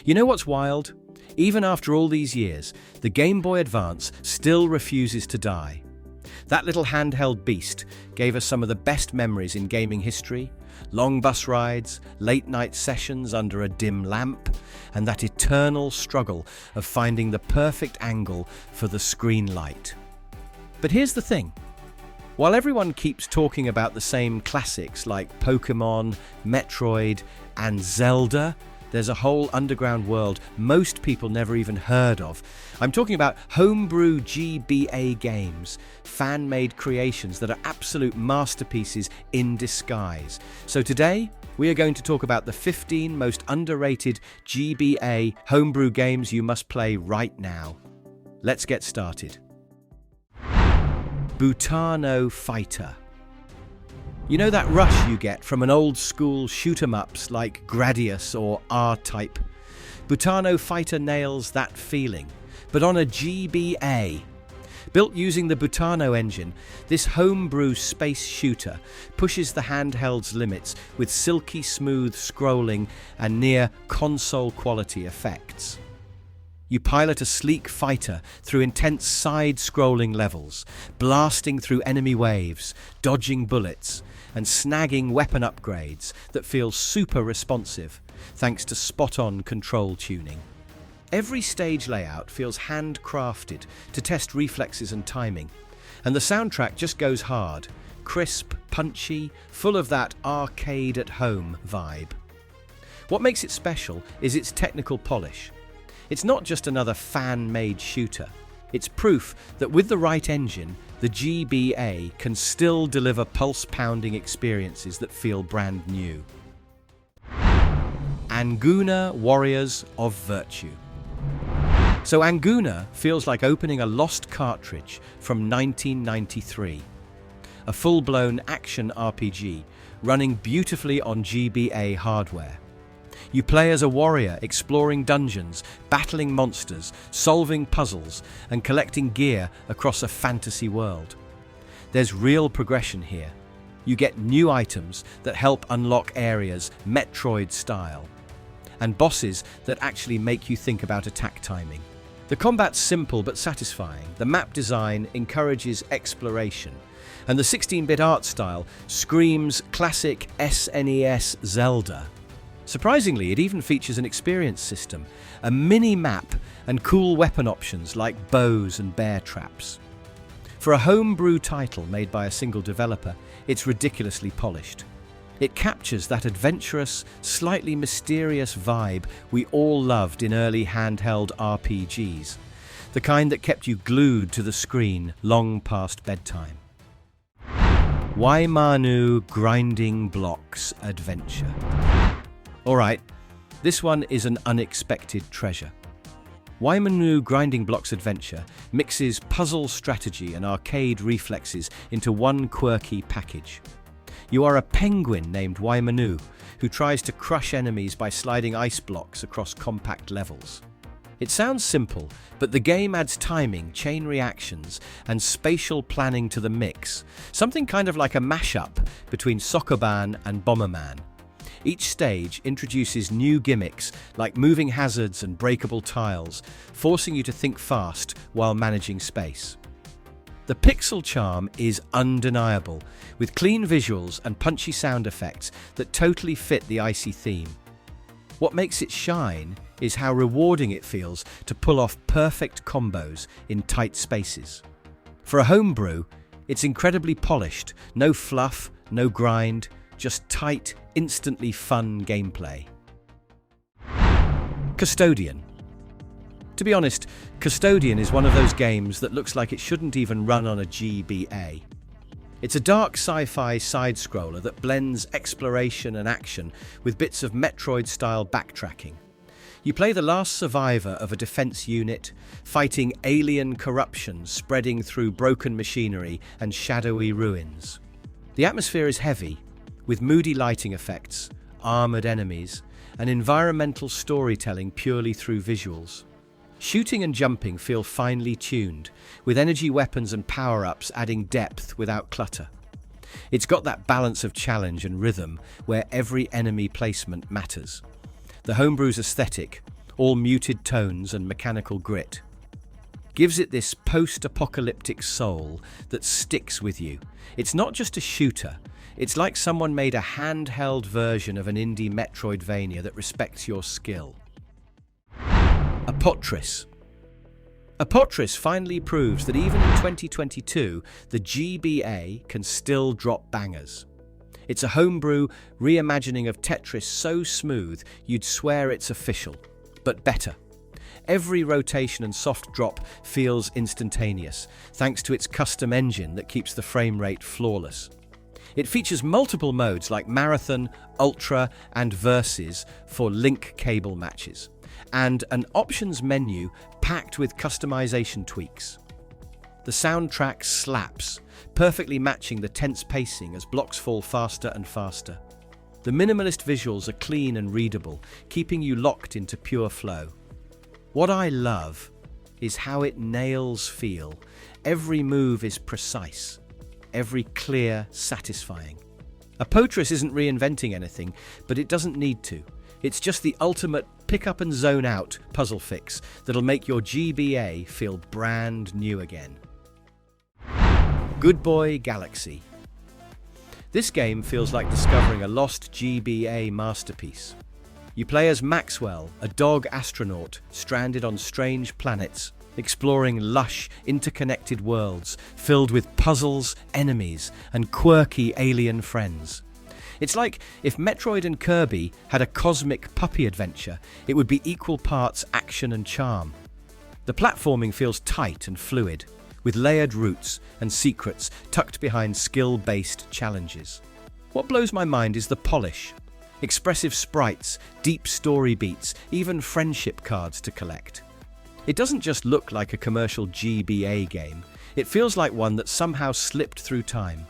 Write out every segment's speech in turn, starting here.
You know what's wild? Even after all these years, the Game Boy Advance still refuses to die. That little handheld beast gave us some of the best memories in gaming history: long bus rides, late-night sessions under a dim lamp, and that eternal struggle of finding the perfect angle for the screen light. But here's the thing. While everyone keeps talking about the same classics like Pokémon, Metroid, and Zelda, there's a whole underground world most people never even heard of. I'm talking about homebrew GBA games, fan-made creations that are absolute masterpieces in disguise. So today, we are going to talk about the 15 most underrated GBA homebrew games you must play right now. Let's get started. Butano Fighter. You know that rush you get from an old-school shoot-'em-ups like Gradius or R-Type? Butano Fighter nails that feeling, but on a GBA. Built using the Butano engine, this homebrew space shooter pushes the handheld's limits with silky smooth scrolling and near console-quality effects. You pilot a sleek fighter through intense side-scrolling levels, blasting through enemy waves, dodging bullets, and snagging weapon upgrades that feel super responsive thanks to spot-on control tuning. Every stage layout feels handcrafted to test reflexes and timing, and the soundtrack just goes hard, crisp, punchy, full of that arcade-at-home vibe. What makes it special is its technical polish. It's not just another fan-made shooter. It's proof that with the right engine, the GBA can still deliver pulse-pounding experiences that feel brand new. Anguna, Warriors of Virtue. So Anguna feels like opening a lost cartridge from 1993. A full-blown action RPG running beautifully on GBA hardware. You play as a warrior exploring dungeons, battling monsters, solving puzzles, and collecting gear across a fantasy world. There's real progression here. You get new items that help unlock areas Metroid style, and bosses that actually make you think about attack timing. The combat's simple but satisfying. The map design encourages exploration, and the 16-bit art style screams classic SNES Zelda. Surprisingly, it even features an experience system, a mini-map, and cool weapon options like bows and bear traps. For a homebrew title made by a single developer, it's ridiculously polished. It captures that adventurous, slightly mysterious vibe we all loved in early handheld RPGs, the kind that kept you glued to the screen long past bedtime. Waimanu Grinding Blocks Adventure. Alright, this one is an unexpected treasure. Waimanu Grinding Blocks Adventure mixes puzzle strategy and arcade reflexes into one quirky package. You are a penguin named Waimanu who tries to crush enemies by sliding ice blocks across compact levels. It sounds simple, but the game adds timing, chain reactions, and spatial planning to the mix, something kind of like a mashup between Sokoban and Bomberman. Each stage introduces new gimmicks like moving hazards and breakable tiles, forcing you to think fast while managing space. The pixel charm is undeniable, with clean visuals and punchy sound effects that totally fit the icy theme. What makes it shine is how rewarding it feels to pull off perfect combos in tight spaces. For a homebrew, it's incredibly polished, no fluff, no grind, just tight, instantly fun gameplay. Custodian. To be honest, Custodian is one of those games that looks like it shouldn't even run on a GBA. It's a dark sci-fi side-scroller that blends exploration and action with bits of Metroid-style backtracking. You play the last survivor of a defense unit, fighting alien corruption spreading through broken machinery and shadowy ruins. The atmosphere is heavy, with moody lighting effects, armored enemies, and environmental storytelling purely through visuals. Shooting and jumping feel finely tuned, with energy weapons and power-ups adding depth without clutter. It's got that balance of challenge and rhythm where every enemy placement matters. The homebrew's aesthetic, all muted tones and mechanical grit. Gives it this post-apocalyptic soul that sticks with you. It's not just a shooter, it's like someone made a handheld version of an indie Metroidvania that respects your skill. Apotris. Apotris finally proves that even in 2022, the GBA can still drop bangers. It's a homebrew reimagining of Tetris so smooth you'd swear it's official, but better. Every rotation and soft drop feels instantaneous, thanks to its custom engine that keeps the frame rate flawless. It features multiple modes like Marathon, Ultra, and Versus for link cable matches, and an options menu packed with customization tweaks. The soundtrack slaps, perfectly matching the tense pacing as blocks fall faster and faster. The minimalist visuals are clean and readable, keeping you locked into pure flow. What I love is how it nails feel. Every move is precise, every clear, satisfying. Apotris isn't reinventing anything, but it doesn't need to. It's just the ultimate pick up and zone out puzzle fix that'll make your GBA feel brand new again. Goodboy Galaxy. This game feels like discovering a lost GBA masterpiece. You play as Maxwell, a dog astronaut stranded on strange planets, exploring lush, interconnected worlds filled with puzzles, enemies, and quirky alien friends. It's like if Metroid and Kirby had a cosmic puppy adventure, it would be equal parts action and charm. The platforming feels tight and fluid, with layered routes and secrets tucked behind skill-based challenges. What blows my mind is the polish. Expressive sprites, deep story beats, even friendship cards to collect. It doesn't just look like a commercial GBA game, it feels like one that somehow slipped through time.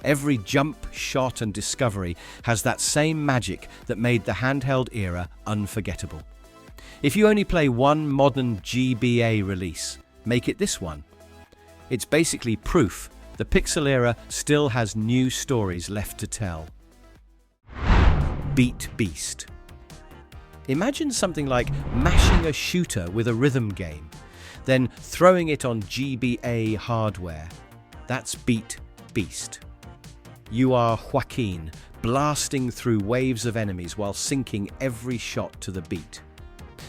Every jump, shot and discovery has that same magic that made the handheld era unforgettable. If you only play one modern GBA release, make it this one. It's basically proof the Pixel era still has new stories left to tell. BeatBeast. Imagine something like mashing a shooter with a rhythm game, then throwing it on GBA hardware. That's BeatBeast. You are Joaquin, blasting through waves of enemies while syncing every shot to the beat.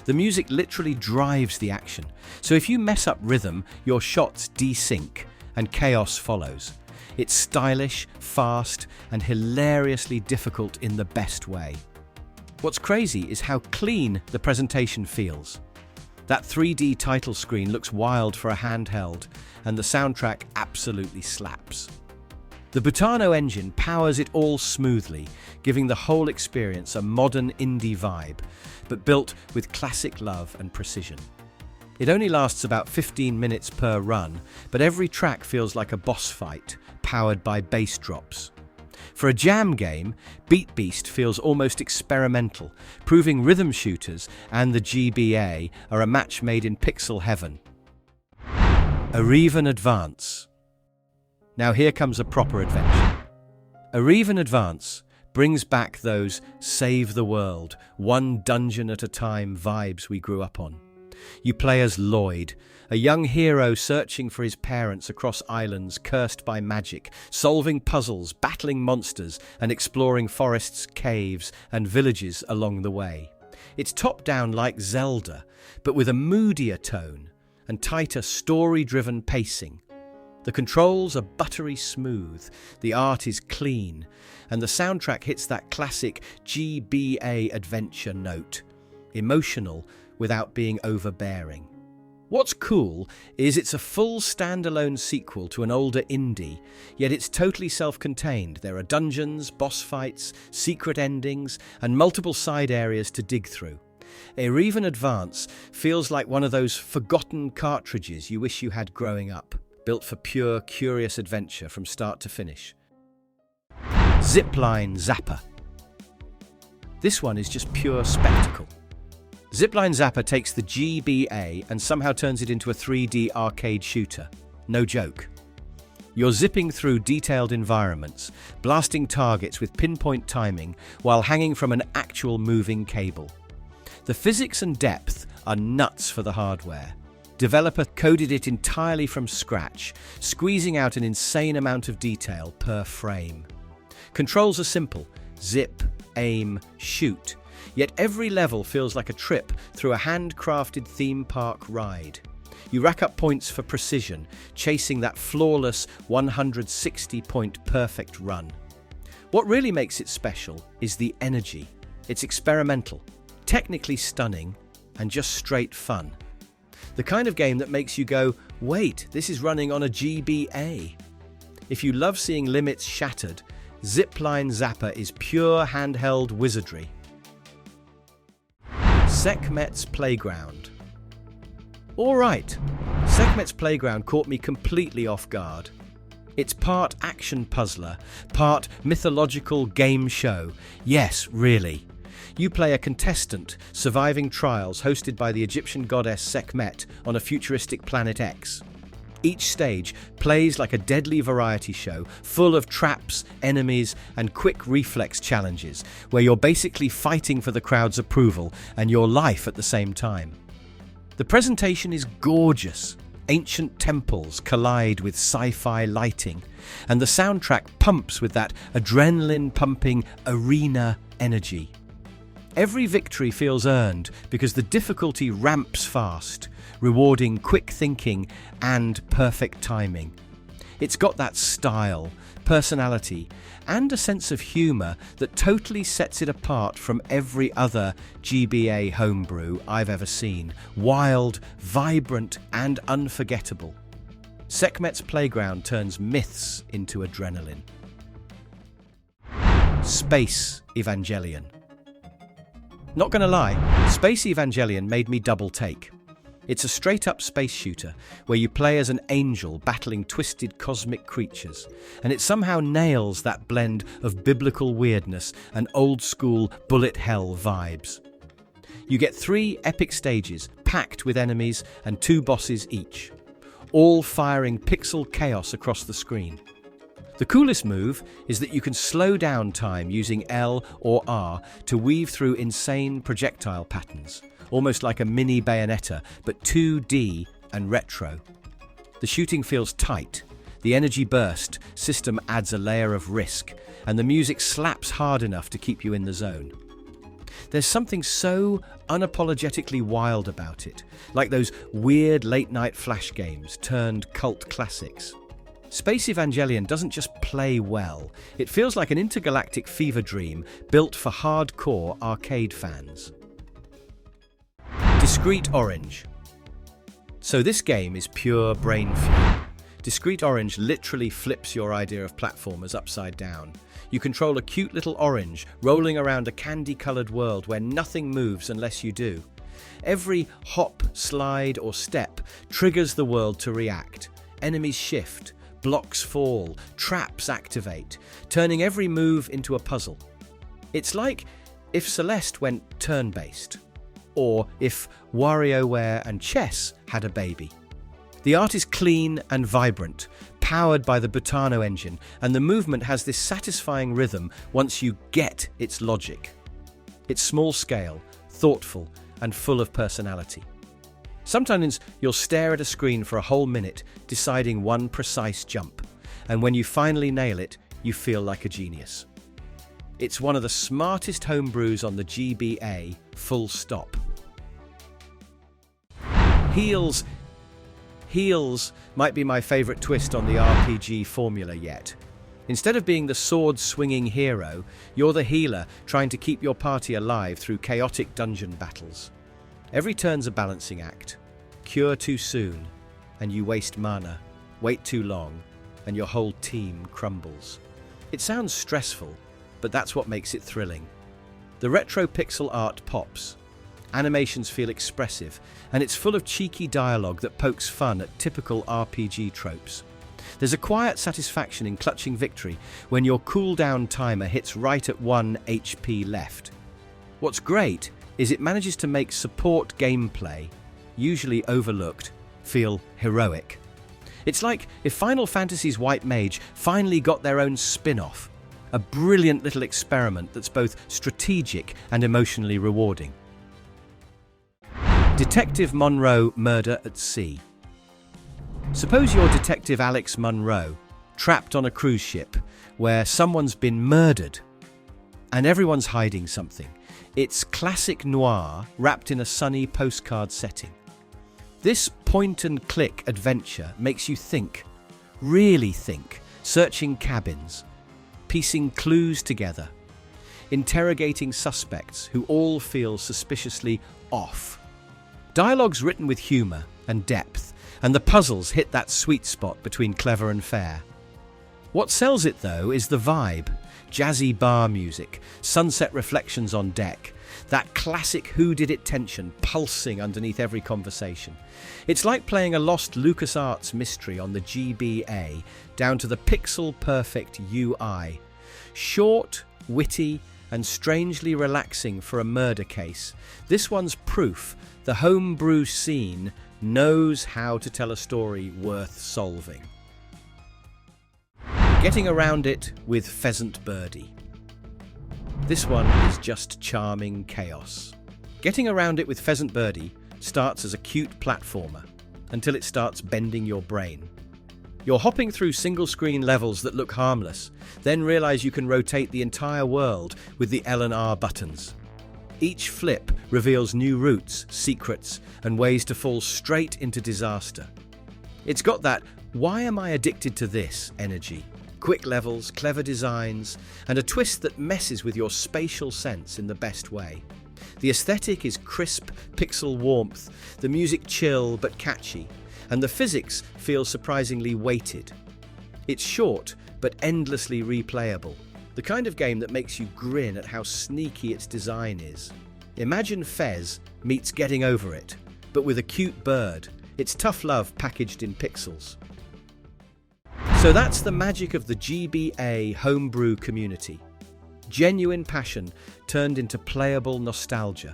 The music literally drives the action, so if you mess up rhythm, your shots desync and chaos follows. It's stylish, fast, and hilariously difficult in the best way. What's crazy is how clean the presentation feels. That 3D title screen looks wild for a handheld, and the soundtrack absolutely slaps. The Butano engine powers it all smoothly, giving the whole experience a modern indie vibe, but built with classic love and precision. It only lasts about 15 minutes per run, but every track feels like a boss fight, powered by bass drops. For a jam game, BeatBeast feels almost experimental, proving rhythm shooters and the GBA are a match made in pixel heaven. Aereven Advance. Now here comes a proper adventure. Aereven Advance brings back those save the world, one dungeon at a time vibes we grew up on. You play as Lloyd, a young hero searching for his parents across islands cursed by magic, solving puzzles, battling monsters, and exploring forests, caves, and villages along the way. It's top-down like Zelda, but with a moodier tone and tighter story-driven pacing. The controls are buttery smooth, the art is clean, and the soundtrack hits that classic GBA adventure note, emotional without being overbearing. What's cool is it's a full standalone sequel to an older indie, yet it's totally self-contained. There are dungeons, boss fights, secret endings, and multiple side areas to dig through. Aereven Advance feels like one of those forgotten cartridges you wish you had growing up, built for pure, curious adventure from start to finish. Zipline Zapper. This one is just pure spectacle. Zipline Zapper takes the GBA and somehow turns it into a 3D arcade shooter. No joke. You're zipping through detailed environments, blasting targets with pinpoint timing while hanging from an actual moving cable. The physics and depth are nuts for the hardware. Developer coded it entirely from scratch, squeezing out an insane amount of detail per frame. Controls are simple: zip, aim, shoot. Yet every level feels like a trip through a handcrafted theme park ride. You rack up points for precision, chasing that flawless 160-point perfect run. What really makes it special is the energy. It's experimental, technically stunning, and just straight fun. The kind of game that makes you go, wait, this is running on a GBA. If you love seeing limits shattered, Zipline Zapper is pure handheld wizardry. Sekhmet's Playground. Alright, Sekhmet's Playground caught me completely off guard. It's part action puzzler, part mythological game show. Yes, really. You play a contestant surviving trials hosted by the Egyptian goddess Sekhmet on a futuristic planet X. Each stage plays like a deadly variety show, full of traps, enemies, and quick reflex challenges, where you're basically fighting for the crowd's approval and your life at the same time. The presentation is gorgeous. Ancient temples collide with sci-fi lighting, and the soundtrack pumps with that adrenaline-pumping arena energy. Every victory feels earned because the difficulty ramps fast, rewarding quick thinking and perfect timing. It's got that style, personality, and a sense of humour that totally sets it apart from every other GBA Homebrew I've ever seen. Wild, vibrant, and unforgettable. Sekhmet's Playground turns myths into adrenaline. Space Evangelion. Not gonna lie, Space Evangelion made me double take. It's a straight-up space shooter where you play as an angel battling twisted cosmic creatures, and it somehow nails that blend of biblical weirdness and old-school bullet hell vibes. You get 3 epic stages packed with enemies and 2 bosses each, all firing pixel chaos across the screen. The coolest move is that you can slow down time using L or R to weave through insane projectile patterns, almost like a mini Bayonetta, but 2D and retro. The shooting feels tight, the energy burst system adds a layer of risk, and the music slaps hard enough to keep you in the zone. There's something so unapologetically wild about it, like those weird late-night flash games turned cult classics. Space Evangelion doesn't just play well, it feels like an intergalactic fever dream built for hardcore arcade fans. Discrete Orange. So this game is pure brain fuel. Discrete Orange literally flips your idea of platformers upside down. You control a cute little orange rolling around a candy-coloured world where nothing moves unless you do. Every hop, slide or step triggers the world to react. Enemies shift, blocks fall, traps activate, turning every move into a puzzle. It's like if Celeste went turn-based, or if WarioWare and chess had a baby. The art is clean and vibrant, powered by the Butano engine, and the movement has this satisfying rhythm once you get its logic. It's small-scale, thoughtful, and full of personality. Sometimes you'll stare at a screen for a whole minute, deciding one precise jump, and when you finally nail it, you feel like a genius. It's one of the smartest homebrews on the GBA, full stop. Healz might be my favourite twist on the RPG formula yet. Instead of being the sword-swinging hero, you're the healer trying to keep your party alive through chaotic dungeon battles. Every turn's a balancing act. Cure too soon, and you waste mana. Wait too long, and your whole team crumbles. It sounds stressful, but that's what makes it thrilling. The retro pixel art pops. Animations feel expressive, and it's full of cheeky dialogue that pokes fun at typical RPG tropes. There's a quiet satisfaction in clutching victory when your cooldown timer hits right at 1 HP left. What's great is it manages to make support gameplay, usually overlooked, feel heroic. It's like if Final Fantasy's White Mage finally got their own spin-off, a brilliant little experiment that's both strategic and emotionally rewarding. Detective Monroe Murder at Sea. Suppose you're Detective Alex Monroe, trapped on a cruise ship where someone's been murdered and everyone's hiding something. It's classic noir wrapped in a sunny postcard setting. This point-and-click adventure makes you think, really think, searching cabins, piecing clues together, interrogating suspects who all feel suspiciously off. Dialogue's written with humour and depth, and the puzzles hit that sweet spot between clever and fair. What sells it, though, is the vibe. Jazzy bar music, sunset reflections on deck, that classic who-did-it tension pulsing underneath every conversation. It's like playing a lost LucasArts mystery on the GBA, down to the pixel-perfect UI. Short, witty, and strangely relaxing for a murder case, this one's proof the homebrew scene knows how to tell a story worth solving. Getting around it with Pheasant Birdy. This one is just charming chaos. Getting around it with Pheasant Birdy starts as a cute platformer until it starts bending your brain. You're hopping through single-screen levels that look harmless, then realize you can rotate the entire world with the L and R buttons. Each flip reveals new routes, secrets, and ways to fall straight into disaster. It's got that "why am I addicted to this" energy. Quick levels, clever designs, and a twist that messes with your spatial sense in the best way. The aesthetic is crisp, pixel warmth, the music chill but catchy, and the physics feel surprisingly weighted. It's short but endlessly replayable, the kind of game that makes you grin at how sneaky its design is. Imagine Fez meets Getting Over It, but with a cute bird. It's tough love packaged in pixels. So that's the magic of the GBA Homebrew community. Genuine passion turned into playable nostalgia.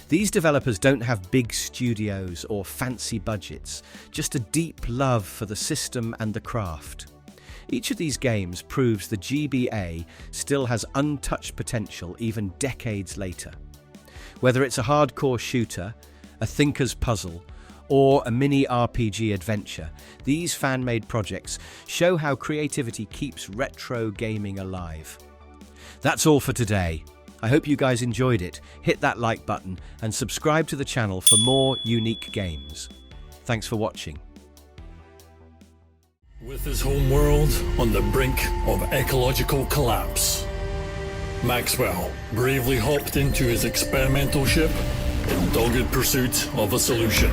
These developers don't have big studios or fancy budgets, just a deep love for the system and the craft. Each of these games proves the GBA still has untouched potential even decades later. Whether it's a hardcore shooter, a thinker's puzzle, or a mini RPG adventure, these fan-made projects show how creativity keeps retro gaming alive. That's all for today. I hope you guys enjoyed it. Hit that like button and subscribe to the channel for more unique games. Thanks for watching. With his home world on the brink of ecological collapse, Maxwell bravely hopped into his experimental ship in dogged pursuit of a solution.